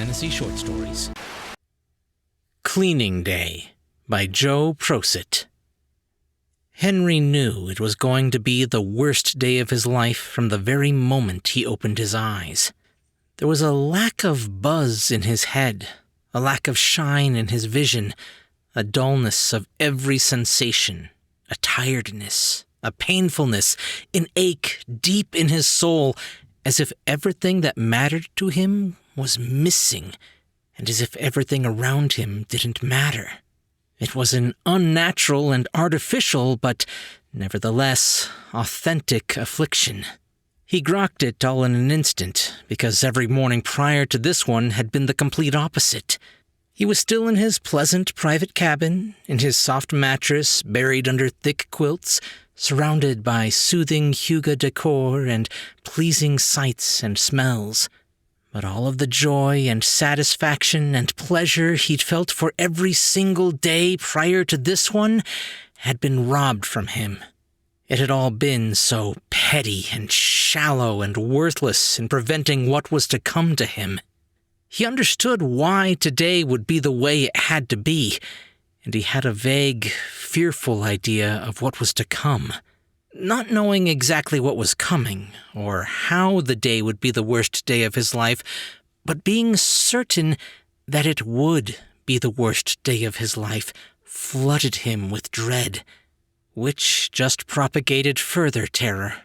fantasy short stories. Cleaning Day by Joe Prosit. Henry knew it was going to be the worst day of his life from the very moment he opened his eyes. There was a lack of buzz in his head, a lack of shine in his vision, a dullness of every sensation, a tiredness, a painfulness, an ache deep in his soul, as if everything that mattered to him was missing, and as if everything around him didn't matter. It was an unnatural and artificial, but nevertheless authentic affliction. He grokked it all in an instant, because every morning prior to this one had been the complete opposite. He was still in his pleasant private cabin, in his soft mattress buried under thick quilts, surrounded by soothing hygge decor and pleasing sights and smells. But all of the joy and satisfaction and pleasure he'd felt for every single day prior to this one had been robbed from him. It had all been so petty and shallow and worthless in preventing what was to come to him. He understood why today would be the way it had to be, and he had a vague, fearful idea of what was to come. Not knowing exactly what was coming, or how the day would be the worst day of his life, but being certain that it would be the worst day of his life, flooded him with dread, which just propagated further terror.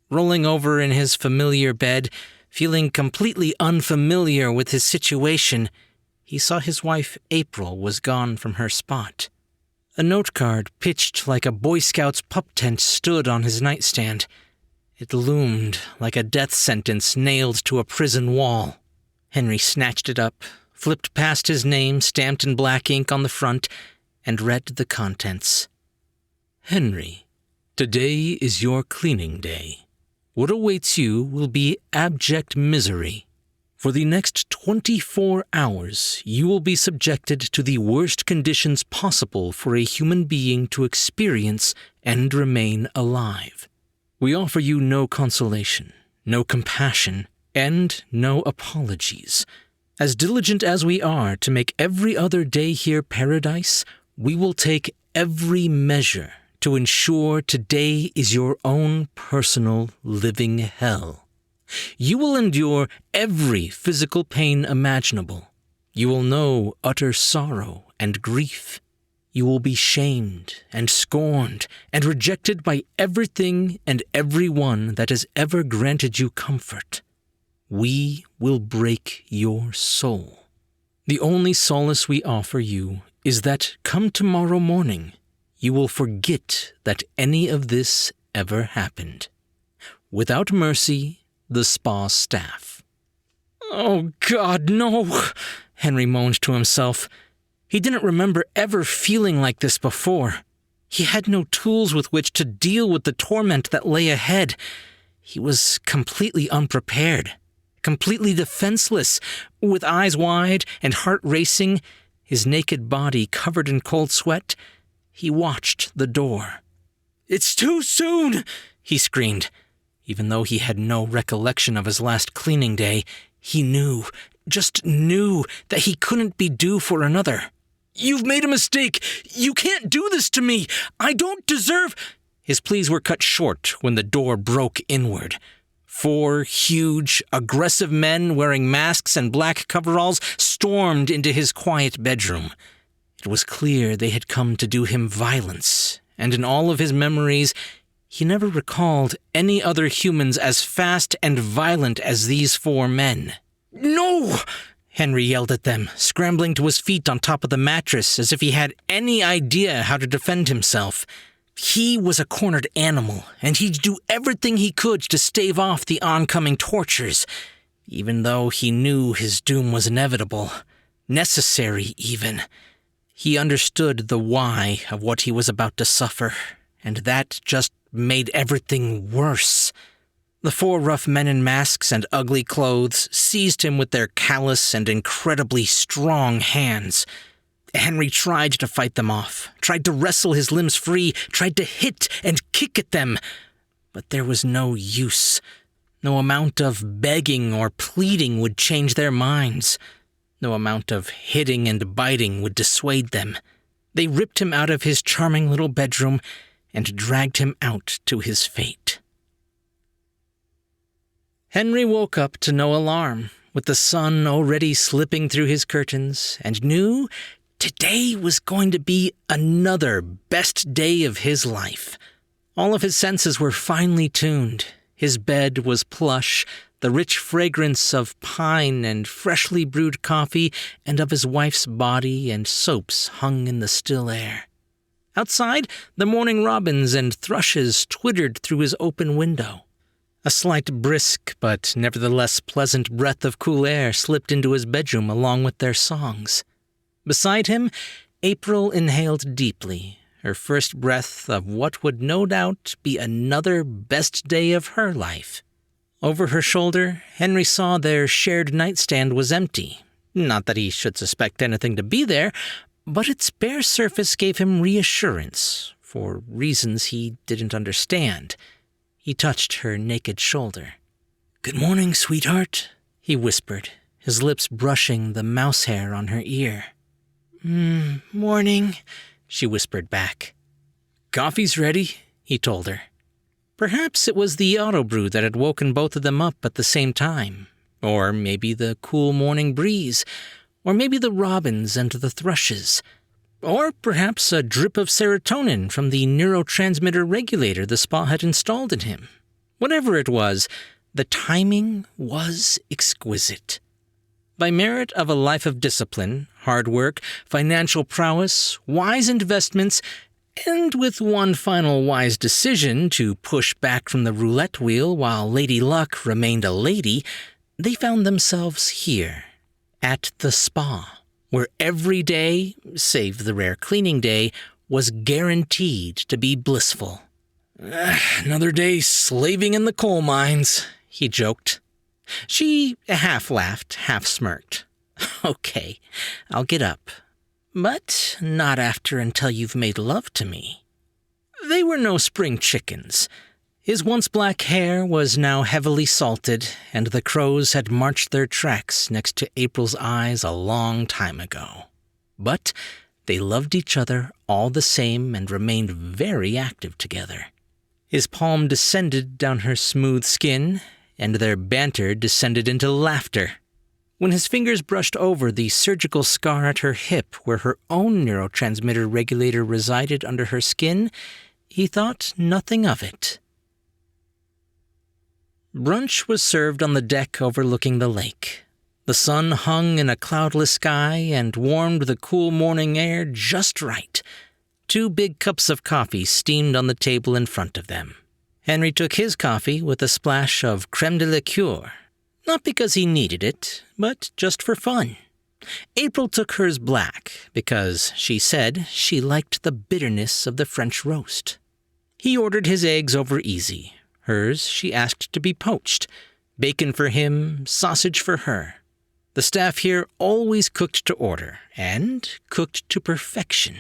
Rolling over in his familiar bed, feeling completely unfamiliar with his situation, he saw his wife April was gone from her spot. A note card pitched like a Boy Scout's pup tent stood on his nightstand. It loomed like a death sentence nailed to a prison wall. Henry snatched it up, flipped past his name stamped in black ink on the front, and read the contents. Henry, today is your cleaning day. What awaits you will be abject misery. For the next 24 hours, you will be subjected to the worst conditions possible for a human being to experience and remain alive. We offer you no consolation, no compassion, and no apologies. As diligent as we are to make every other day here paradise, we will take every measure to ensure today is your own personal living hell. You will endure every physical pain imaginable. You will know utter sorrow and grief. You will be shamed and scorned and rejected by everything and everyone that has ever granted you comfort. We will break your soul. The only solace we offer you is that come tomorrow morning, you will forget that any of this ever happened. Without mercy, the spa staff. "Oh, God, no," Henry moaned to himself. He didn't remember ever feeling like this before. He had no tools with which to deal with the torment that lay ahead. He was completely unprepared, completely defenseless, with eyes wide and heart racing, his naked body covered in cold sweat. He watched the door. "It's too soon," he screamed. Even though he had no recollection of his last cleaning day, he knew, just knew, that he couldn't be due for another. "You've made a mistake. You can't do this to me. I don't deserve—" His pleas were cut short when the door broke inward. 4 huge, aggressive men wearing masks and black coveralls stormed into his quiet bedroom. It was clear they had come to do him violence, and in all of his memories, he never recalled any other humans as fast and violent as these 4 men. "No!" Henry yelled at them, scrambling to his feet on top of the mattress as if he had any idea how to defend himself. He was a cornered animal, and he'd do everything he could to stave off the oncoming tortures, even though he knew his doom was inevitable, necessary even. He understood the why of what he was about to suffer, and that just made everything worse. The 4 rough men in masks and ugly clothes seized him with their callous and incredibly strong hands. Henry tried to fight them off, tried to wrestle his limbs free, tried to hit and kick at them. But there was no use. No amount of begging or pleading would change their minds. No amount of hitting and biting would dissuade them. They ripped him out of his charming little bedroom and dragged him out to his fate. Henry woke up to no alarm, with the sun already slipping through his curtains, and knew today was going to be another best day of his life. All of his senses were finely tuned. His bed was plush, the rich fragrance of pine and freshly brewed coffee and of his wife's body and soaps hung in the still air. Outside, the morning robins and thrushes twittered through his open window. A slight brisk but nevertheless pleasant breath of cool air slipped into his bedroom along with their songs. Beside him, April inhaled deeply, her first breath of what would no doubt be another best day of her life. Over her shoulder, Henry saw their shared nightstand was empty. Not that he should suspect anything to be there, but its bare surface gave him reassurance, for reasons he didn't understand. He touched her naked shoulder. "Good morning, sweetheart," he whispered, his lips brushing the mouse hair on her ear. Morning," she whispered back. "Coffee's ready," he told her. Perhaps it was the auto-brew that had woken both of them up at the same time, or maybe the cool morning breeze, or maybe the robins and the thrushes, or perhaps a drip of serotonin from the neurotransmitter regulator the spa had installed in him. Whatever it was, the timing was exquisite. By merit of a life of discipline, hard work, financial prowess, wise investments, and with one final wise decision to push back from the roulette wheel while Lady Luck remained a lady, they found themselves here, at the spa, where every day, save the rare cleaning day, was guaranteed to be blissful. "Another day slaving in the coal mines," he joked. She half laughed, half smirked. "Okay, I'll get up. But not after until you've made love to me." They were no spring chickens. His once black hair was now heavily salted, and the crows had marched their tracks next to April's eyes a long time ago. But they loved each other all the same and remained very active together. His palm descended down her smooth skin, and their banter descended into laughter. When his fingers brushed over the surgical scar at her hip where her own neurotransmitter regulator resided under her skin, he thought nothing of it. Brunch was served on the deck overlooking the lake. The sun hung in a cloudless sky and warmed the cool morning air just right. 2 big cups of coffee steamed on the table in front of them. Henry took his coffee with a splash of crème de liqueur, not because he needed it, but just for fun. April took hers black because, she said, she liked the bitterness of the French roast. He ordered his eggs over easy. Hers she asked to be poached. Bacon for him, sausage for her. The staff here always cooked to order, and cooked to perfection.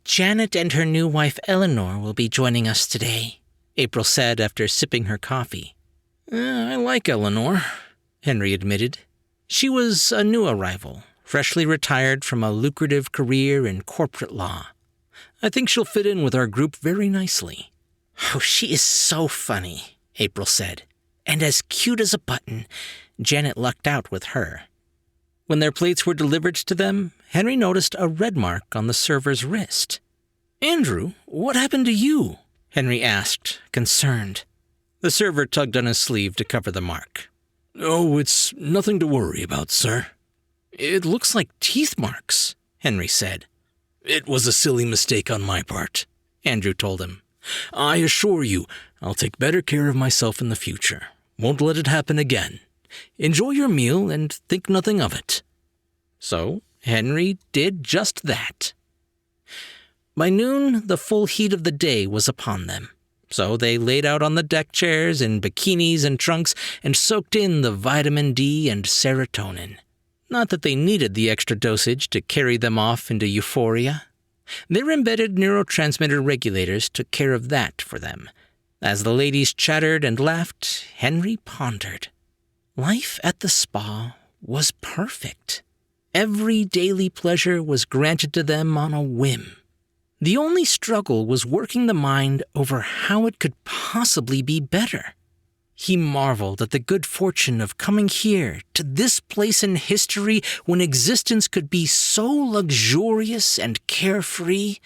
Janet and her new wife Eleanor will be joining us today, April said after sipping her coffee. I like Eleanor, Henry admitted. She was a new arrival, freshly retired from a lucrative career in corporate law. I think she'll fit in with our group very nicely. Oh, she is so funny, April said, and as cute as a button. Janet lucked out with her. When their plates were delivered to them, Henry noticed a red mark on the server's wrist. Andrew, what happened to you? Henry asked, concerned. The server tugged on his sleeve to cover the mark. Oh, it's nothing to worry about, sir. It looks like teeth marks, Henry said. It was a silly mistake on my part, Andrew told him. I assure you, I'll take better care of myself in the future. Won't let it happen again. Enjoy your meal and think nothing of it. So, Henry did just that. By noon, the full heat of the day was upon them. So they laid out on the deck chairs in bikinis and trunks and soaked in the vitamin D and serotonin. Not that they needed the extra dosage to carry them off into euphoria. Their embedded neurotransmitter regulators took care of that for them. As the ladies chattered and laughed, Henry pondered. Life at the spa was perfect. Every daily pleasure was granted to them on a whim. The only struggle was working the mind over how it could possibly be better. He marveled at the good fortune of coming here to this place in history when existence could be so luxurious and carefree.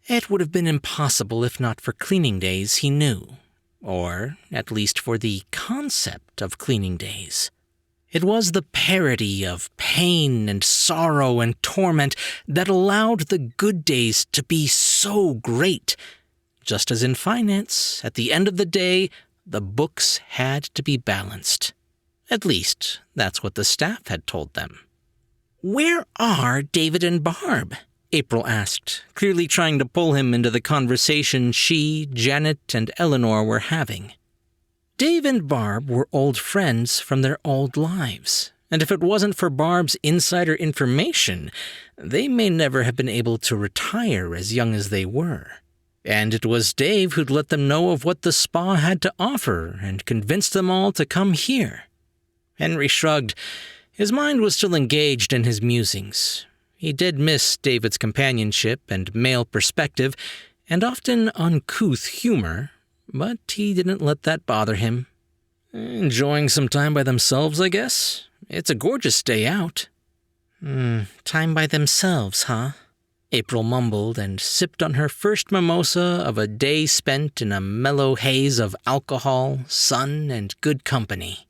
It would have been impossible if not for cleaning days, he knew, or at least for the concept of cleaning days. It was the parody of pain and sorrow and torment that allowed the good days to be so great. Just as in finance, at the end of the day, the books had to be balanced. At least, that's what the staff had told them. "Where are David and Barb?" April asked, clearly trying to pull him into the conversation she, Janet, and Eleanor were having. Dave and Barb were old friends from their old lives, and if it wasn't for Barb's insider information, they may never have been able to retire as young as they were. And it was Dave who'd let them know of what the spa had to offer and convinced them all to come here. Henry shrugged. His mind was still engaged in his musings. He did miss David's companionship and male perspective, and often uncouth humor, but he didn't let that bother him. Enjoying some time by themselves, I guess? It's a gorgeous day out. Time by themselves, huh? April mumbled and sipped on her first mimosa of a day spent in a mellow haze of alcohol, sun, and good company.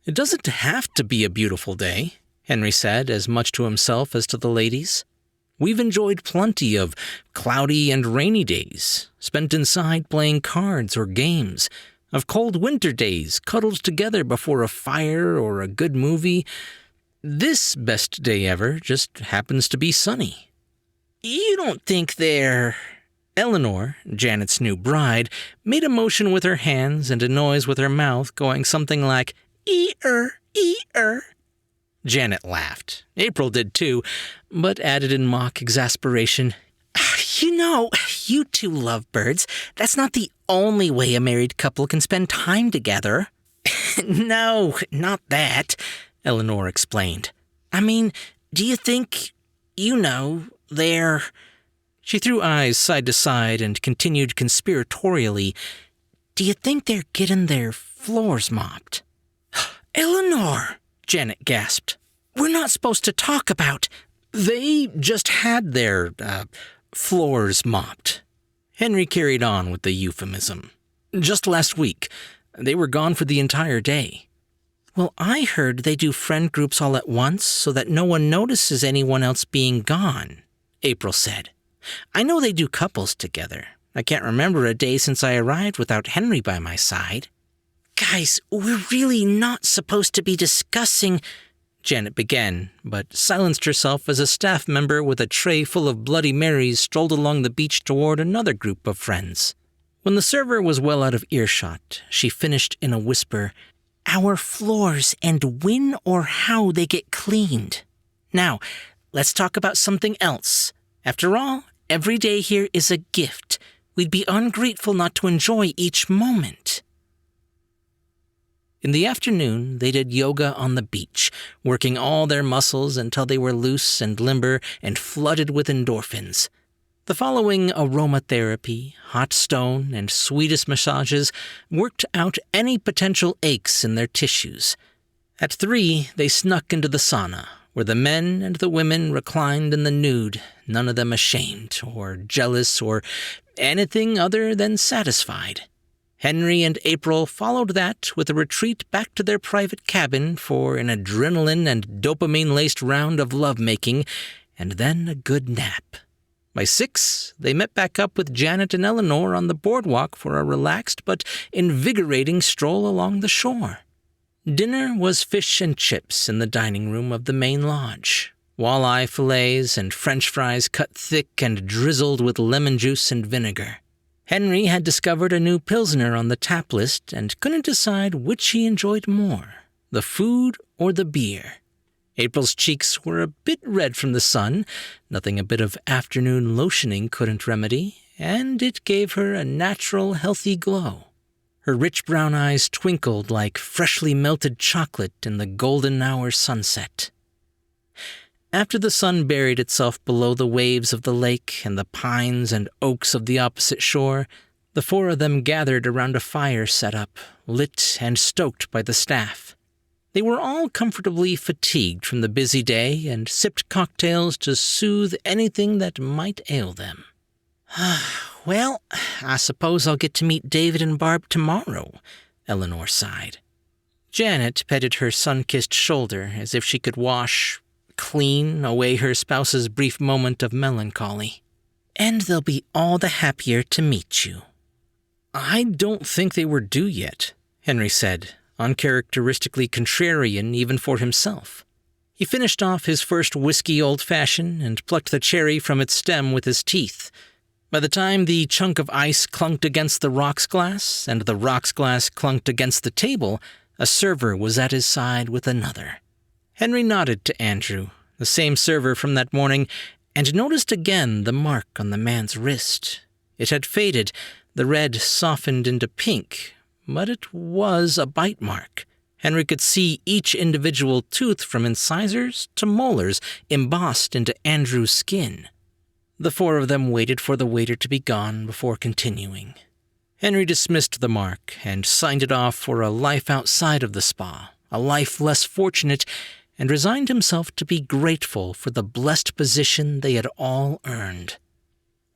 It doesn't have to be a beautiful day, Henry said, as much to himself as to the ladies. We've enjoyed plenty of cloudy and rainy days, spent inside playing cards or games, of cold winter days cuddled together before a fire or a good movie. This best day ever just happens to be sunny. You don't think they're... Eleanor, Janet's new bride, made a motion with her hands and a noise with her mouth going something like, "Ee-er, ee-er." Janet laughed. April did too, but added in mock exasperation, "You know, you two lovebirds, that's not the only way a married couple can spend time together." "No, not that," Eleanor explained. "I mean, do you think, they're..." She threw eyes side to side and continued conspiratorially, "Do you think they're getting their floors mopped?" "Eleanor!" Janet gasped. "We're not supposed to talk about..." "They just had their, floors mopped." Henry carried on with the euphemism. "Just last week. They were gone for the entire day." "Well, I heard they do friend groups all at once so that no one notices anyone else being gone," April said. "I know they do couples together. I can't remember a day since I arrived without Henry by my side." "Guys, we're really not supposed to be discussing..." Janet began, but silenced herself as a staff member with a tray full of Bloody Marys strolled along the beach toward another group of friends. When the server was well out of earshot, she finished in a whisper, "Our floors and when or how they get cleaned. Now, let's talk about something else. After all, every day here is a gift. We'd be ungrateful not to enjoy each moment." In the afternoon, they did yoga on the beach, working all their muscles until they were loose and limber and flooded with endorphins. The following aromatherapy, hot stone, and sweetest massages worked out any potential aches in their tissues. At 3, they snuck into the sauna, where the men and the women reclined in the nude, none of them ashamed or jealous or anything other than satisfied. Henry and April followed that with a retreat back to their private cabin for an adrenaline and dopamine-laced round of lovemaking, and then a good nap. By 6, they met back up with Janet and Eleanor on the boardwalk for a relaxed but invigorating stroll along the shore. Dinner was fish and chips in the dining room of the main lodge, walleye fillets and French fries cut thick and drizzled with lemon juice and vinegar. Henry had discovered a new Pilsner on the tap list and couldn't decide which he enjoyed more, the food or the beer. April's cheeks were a bit red from the sun, nothing a bit of afternoon lotioning couldn't remedy, and it gave her a natural, healthy glow. Her rich brown eyes twinkled like freshly melted chocolate in the golden hour sunset. After the sun buried itself below the waves of the lake and the pines and oaks of the opposite shore, the four of them gathered around a fire set up, lit and stoked by the staff. They were all comfortably fatigued from the busy day and sipped cocktails to soothe anything that might ail them. "Well, I suppose I'll get to meet David and Barb tomorrow," Eleanor sighed. Janet petted her sun-kissed shoulder as if she could clean away her spouse's brief moment of melancholy. "And they'll be all the happier to meet you." "I don't think they were due yet," Henry said, uncharacteristically contrarian even for himself. He finished off his first whiskey old-fashioned and plucked the cherry from its stem with his teeth. By the time the chunk of ice clunked against the rocks glass and the rocks glass clunked against the table, a server was at his side with another. Henry nodded to Andrew, the same server from that morning, and noticed again the mark on the man's wrist. It had faded, the red softened into pink, but it was a bite mark. Henry could see each individual tooth from incisors to molars embossed into Andrew's skin. The four of them waited for the waiter to be gone before continuing. Henry dismissed the mark and signed it off for a life outside of the spa, a life less fortunate, and resigned himself to be grateful for the blessed position they had all earned.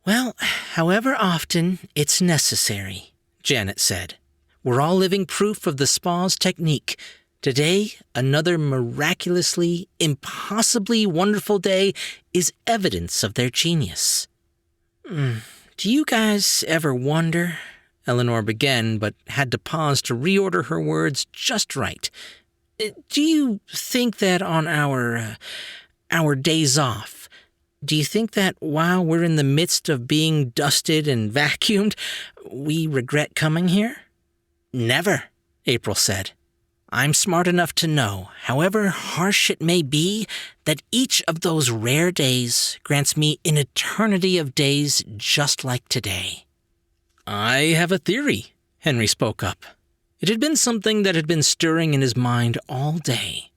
"Well, however often it's necessary," Janet said. "We're all living proof of the spa's technique. Today, another miraculously, impossibly wonderful day is evidence of their genius." "Do you guys ever wonder," Eleanor began, but had to pause to reorder her words just right. "Do you think that on our days off, do you think that while we're in the midst of being dusted and vacuumed, we regret coming here?" "Never," April said. "I'm smart enough to know, however harsh it may be, that each of those rare days grants me an eternity of days just like today." "I have a theory," Henry spoke up. It had been something that had been stirring in his mind all day.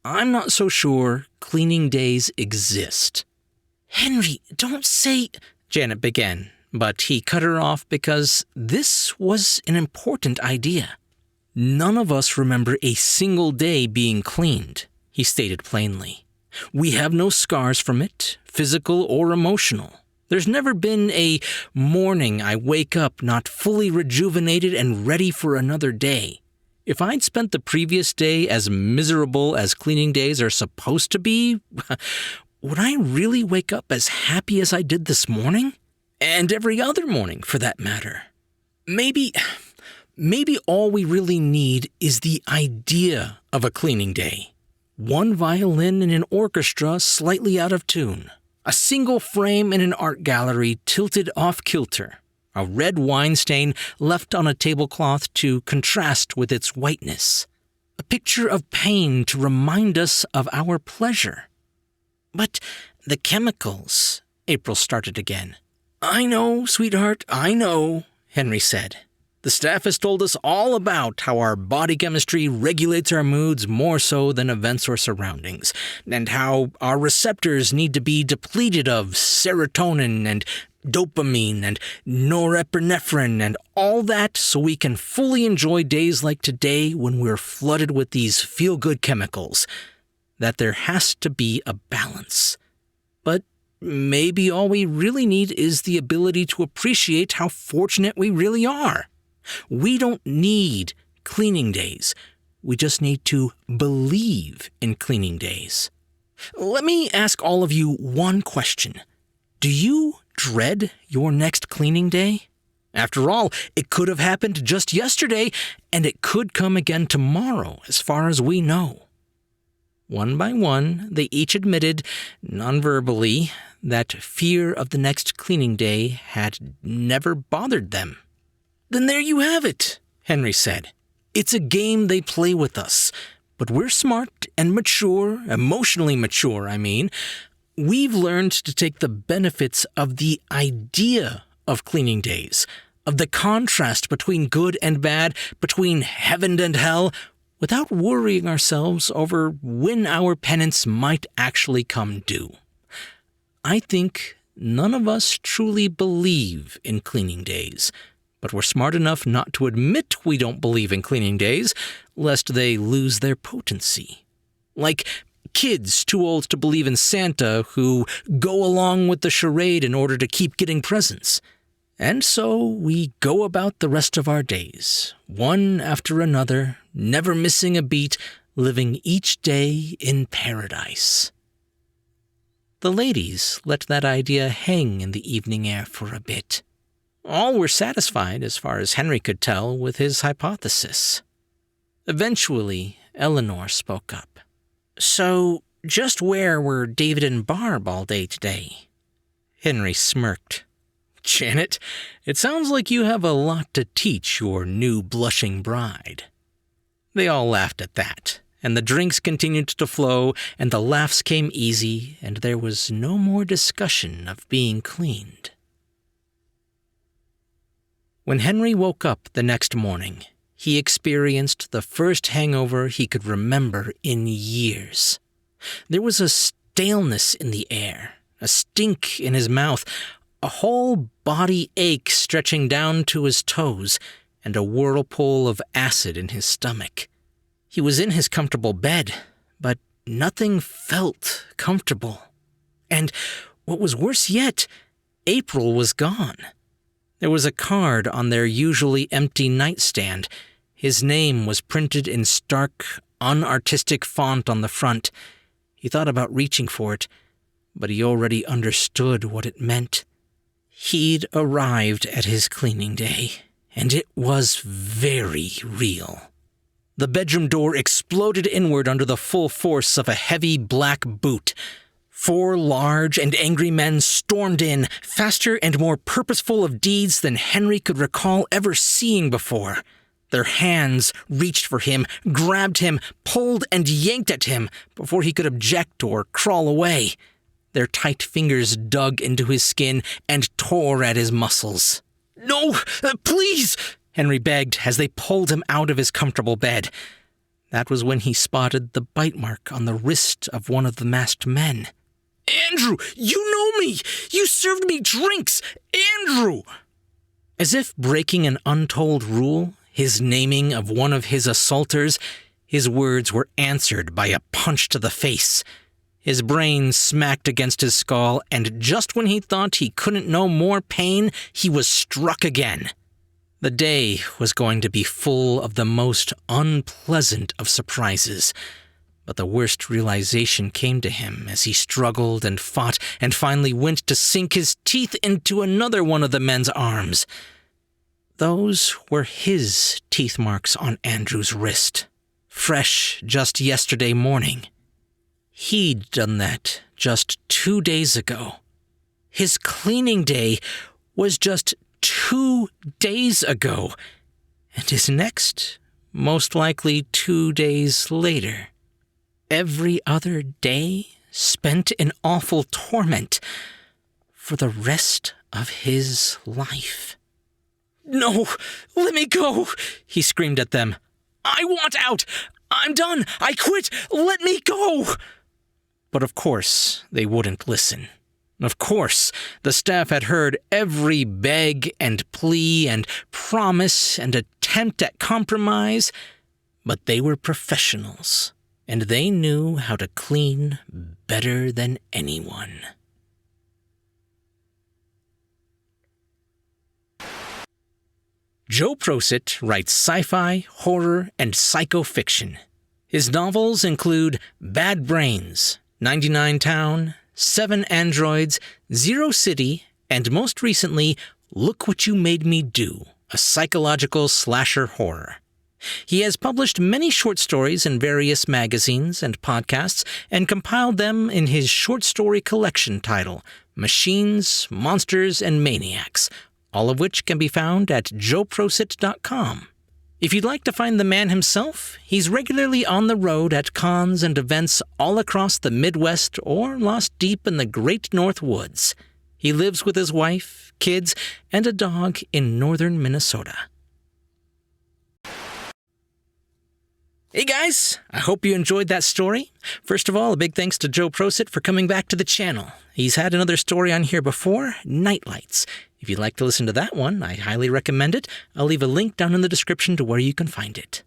"I'm not so sure cleaning days exist." "Henry, don't say—" Janet began, but he cut her off because this was an important idea. "None of us remember a single day being cleaned," he stated plainly. "We have no scars from it, physical or emotional. There's never been a morning I wake up not fully rejuvenated and ready for another day. If I'd spent the previous day as miserable as cleaning days are supposed to be, would I really wake up as happy as I did this morning? And every other morning, for that matter. Maybe all we really need is the idea of a cleaning day. One violin in an orchestra slightly out of tune. A single frame in an art gallery tilted off-kilter. A red wine stain left on a tablecloth to contrast with its whiteness. A picture of pain to remind us of our pleasure. "But the chemicals," April started again. "I know, sweetheart, I know," Henry said. "The staff has told us all about how our body chemistry regulates our moods more so than events or surroundings, and how our receptors need to be depleted of serotonin and dopamine and norepinephrine and all that so we can fully enjoy days like today when we're flooded with these feel-good chemicals. That there has to be a balance. But maybe all we really need is the ability to appreciate how fortunate we really are. We don't need cleaning days. We just need to believe in cleaning days. Let me ask all of you one question. Do you dread your next cleaning day? After all, it could have happened just yesterday, and it could come again tomorrow, as far as we know." One by one, they each admitted, non-verbally, that fear of the next cleaning day had never bothered them. "Then there you have it," Henry said. "It's a game they play with us, but we're smart and mature, emotionally mature, I mean. We've learned to take the benefits of the idea of cleaning days, of the contrast between good and bad, between heaven and hell, without worrying ourselves over when our penance might actually come due. I think none of us truly believe in cleaning days, but we're smart enough not to admit we don't believe in cleaning days, lest they lose their potency. Like kids too old to believe in Santa who go along with the charade in order to keep getting presents. And so we go about the rest of our days, one after another, never missing a beat, living each day in paradise. The ladies let that idea hang in the evening air for a bit. All were satisfied, as far as Henry could tell, with his hypothesis. Eventually, Eleanor spoke up. "So, just where were David and Barb all day today?" Henry smirked. "Janet, it sounds like you have a lot to teach your new blushing bride." They all laughed at that, and the drinks continued to flow, and the laughs came easy, and there was no more discussion of being cleaned. When Henry woke up the next morning, he experienced the first hangover he could remember in years. There was a staleness in the air, a stink in his mouth, a whole body ache stretching down to his toes, and a whirlpool of acid in his stomach. He was in his comfortable bed, but nothing felt comfortable. And what was worse yet, April was gone. There was a card on their usually empty nightstand. His name was printed in stark, unartistic font on the front. He thought about reaching for it, but he already understood what it meant. He'd arrived at his cleaning day, and it was very real. The bedroom door exploded inward under the full force of a heavy black boot. 4 large and angry men stormed in, faster and more purposeful of deeds than Henry could recall ever seeing before. Their hands reached for him, grabbed him, pulled and yanked at him before he could object or crawl away. Their tight fingers dug into his skin and tore at his muscles. "No, please!" Henry begged as they pulled him out of his comfortable bed. That was when he spotted the bite mark on the wrist of one of the masked men. "Andrew, you know me! You served me drinks! Andrew!" As if breaking an untold rule, his naming of one of his assaulters, his words were answered by a punch to the face. His brain smacked against his skull, and just when he thought he couldn't know more pain, he was struck again. The day was going to be full of the most unpleasant of surprises. But the worst realization came to him as he struggled and fought and finally went to sink his teeth into another one of the men's arms. Those were his teeth marks on Andrew's wrist, fresh just yesterday morning. He'd done that just 2 days ago. His cleaning day was just 2 days ago, and his next, most likely 2 days later. Every other day spent in awful torment for the rest of his life. "No, let me go," he screamed at them. "I want out! I'm done! I quit! Let me go!" But of course, they wouldn't listen. Of course, the staff had heard every beg and plea and promise and attempt at compromise, but they were professionals, and they knew how to clean better than anyone. Joe Prosit writes sci-fi, horror, and psycho-fiction. His novels include Bad Brains, 99 Town, 7 Androids, 0 City, and most recently, Look What You Made Me Do, a psychological slasher horror. He has published many short stories in various magazines and podcasts and compiled them in his short story collection title, Machines, Monsters, and Maniacs, all of which can be found at joeprosit.com. If you'd like to find the man himself, he's regularly on the road at cons and events all across the Midwest or lost deep in the Great North Woods. He lives with his wife, kids, and a dog in northern Minnesota. Hey guys, I hope you enjoyed that story. First of all, a big thanks to Joe Prosit for coming back to the channel. He's had another story on here before, Nightlights. If you'd like to listen to that one, I highly recommend it. I'll leave a link down in the description to where you can find it.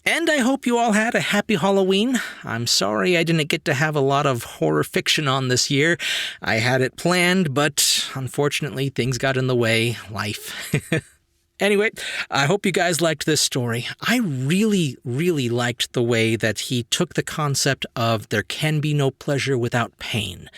And I hope you all had a happy Halloween. I'm sorry I didn't get to have a lot of horror fiction on this year. I had it planned, but unfortunately things got in the way. Life. Anyway, I hope you guys liked this story. I really liked the way that he took the concept of there can be no pleasure without pain.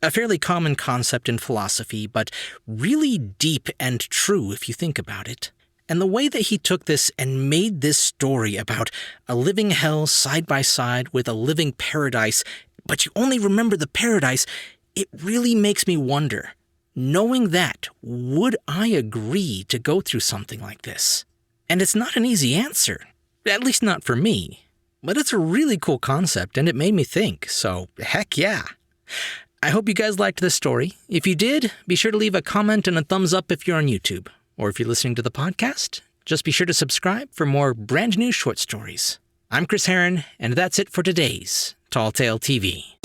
A fairly common concept in philosophy, but really deep and true if you think about it. And the way that he took this and made this story about a living hell side by side with a living paradise, but you only remember the paradise, it really makes me wonder. Knowing that, would I agree to go through something like this? And it's not an easy answer, at least not for me. But it's a really cool concept, and it made me think, so heck yeah. I hope you guys liked this story. If you did, be sure to leave a comment and a thumbs up if you're on YouTube. Or if you're listening to the podcast, just be sure to subscribe for more brand new short stories. I'm Chris Herron, and that's it for today's Tall Tale TV.